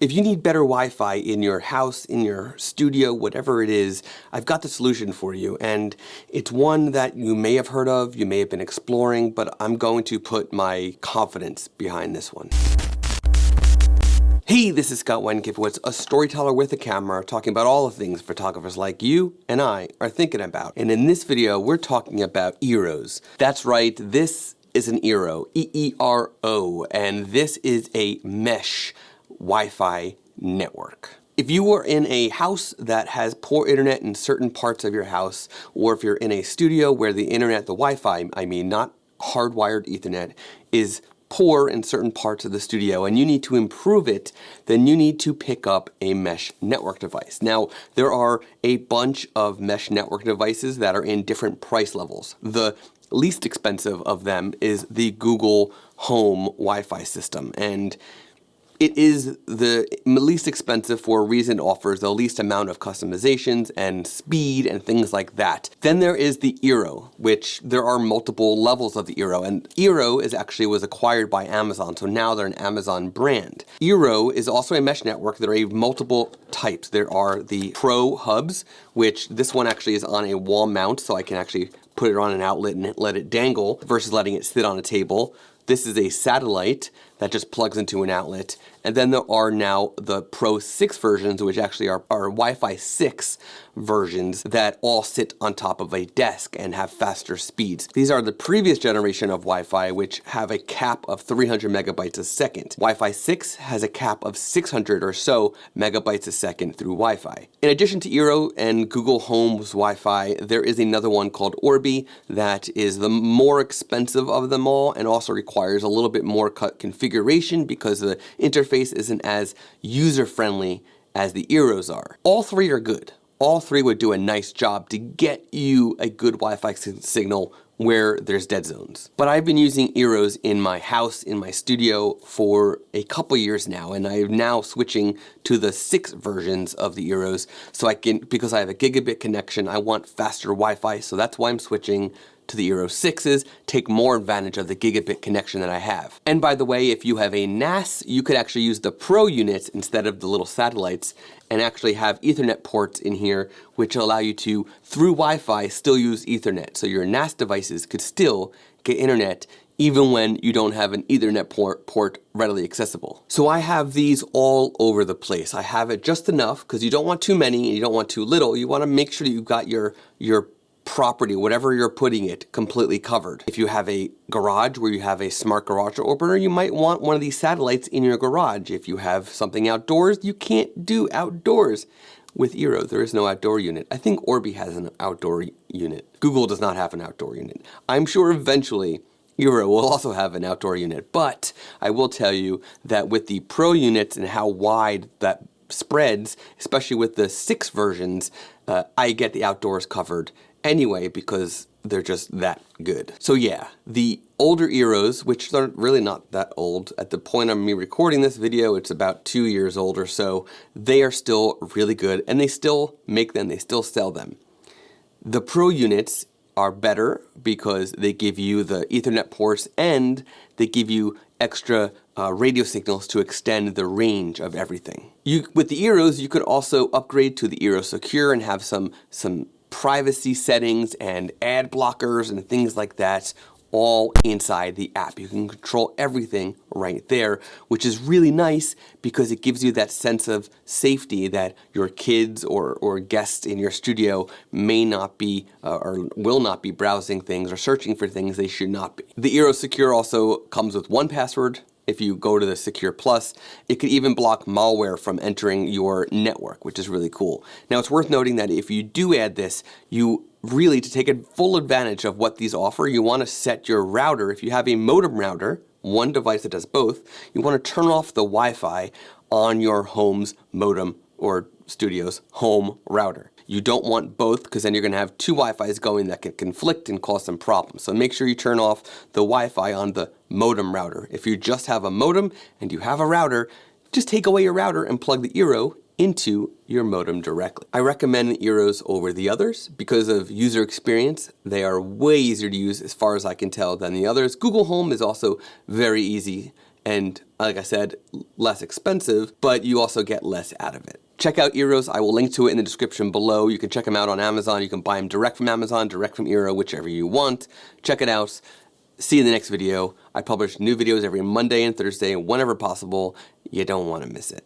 If you need better Wi-Fi in your house, in your studio, whatever it is, I've got the solution for you. And it's one that you may have heard of, you may have been exploring, but I'm going to put my confidence behind this one. Hey, this is Scott Wenkifowitz, a storyteller with a camera, talking about all the things photographers like you and I are thinking about. And in this video, we're talking about Eeros. That's right, this is an Eero, E-E-R-O, and this is a mesh Wi-Fi network. If you are in a house that has poor internet in certain parts of your house, or if you're in a studio where the internet, the Wi-Fi, I mean not hardwired Ethernet, is poor in certain parts of the studio and you need to improve it, then you need to pick up a mesh network device. Now, there are a bunch of mesh network devices that are in different price levels. The least expensive of them is the Google Home Wi-Fi system, and it is the least expensive for a reason it offers the least amount of customizations and speed and things like that. Then there is the Eero, which there are multiple levels of the Eero, and Eero was acquired by Amazon, so now they're an Amazon brand. Eero is also a mesh network. There are multiple types. There are the Pro hubs, which this one actually is on a wall mount, so I can actually put it on an outlet and let it dangle versus letting it sit on a table. This is a satellite that just plugs into an outlet. And then there are now the Pro 6 versions, which actually are Wi-Fi 6 versions that all sit on top of a desk and have faster speeds. These are the previous generation of Wi-Fi, which have a cap of 300 megabytes a second. Wi-Fi 6 has a cap of 600 or so megabytes a second through Wi-Fi. In addition to Eero and Google Home's Wi-Fi, there is another one called Orbee that is the more expensive of them all and also requires a little bit more configuration because the interface isn't as user-friendly as the Eeros are. All three are good. All three would do a nice job to get you a good Wi-Fi signal where there's dead zones. But I've been using Eeros in my house, in my studio for a couple years now, and I'm now switching to the 6 versions of the Eeros so because I have a gigabit connection, I want faster Wi-Fi, so that's why I'm switching to the Eero 6s, take more advantage of the gigabit connection that I have. And by the way, if you have a NAS, you could actually use the Pro units instead of the little satellites and actually have Ethernet ports in here, which allow you to, through Wi-Fi, still use Ethernet. So your NAS devices could still get internet even when you don't have an Ethernet port readily accessible. So I have these all over the place. I have it just enough, because you don't want too many and you don't want too little. You want to make sure that you've got your property, whatever you're putting it, completely covered. If you have a garage where you have a smart garage opener, you might want one of these satellites in your garage. If you have something outdoors, you can't do outdoors with Eero. There is no outdoor unit. I think Orbee has an outdoor unit. Google does not have an outdoor unit. I'm sure eventually Eero will also have an outdoor unit, but I will tell you that with the Pro units and how wide that spreads, especially with the 6 versions, I get the outdoors covered anyway because they're just that good. So yeah, the older Eeros, which are really not that old, at the point of me recording this video, it's about 2 years old or so, they are still really good and they still make them, they still sell them. The Pro units are better because they give you the Ethernet ports and they give you extra radio signals to extend the range of everything. With the Eeros, you could also upgrade to the Eero Secure and have some privacy settings and ad blockers and things like that all inside the app. You can control everything right there, which is really nice because it gives you that sense of safety that your kids or guests in your studio may not be or will not be browsing things or searching for things they should not be. The Eero Secure also comes with 1Password. If you go to the Secure Plus, it could even block malware from entering your network, which is really cool. Now, it's worth noting that if you do add this, you really, to take full advantage of what these offer, you want to set your router. If you have a modem router, one device that does both, you want to turn off the Wi-Fi on your home's modem or studio's home router. You don't want both because then you're going to have 2 Wi-Fis going that can conflict and cause some problems. So make sure you turn off the Wi-Fi on the modem router. If you just have a modem and you have a router, just take away your router and plug the Eero into your modem directly. I recommend the Eeros over the others because of user experience. They are way easier to use as far as I can tell than the others. Google Home is also very easy and like I said, less expensive, but you also get less out of it. Check out Eero's. I will link to it in the description below. You can check them out on Amazon. You can buy them direct from Amazon, direct from Eero, whichever you want. Check it out. See you in the next video. I publish new videos every Monday and Thursday, whenever possible. You don't want to miss it.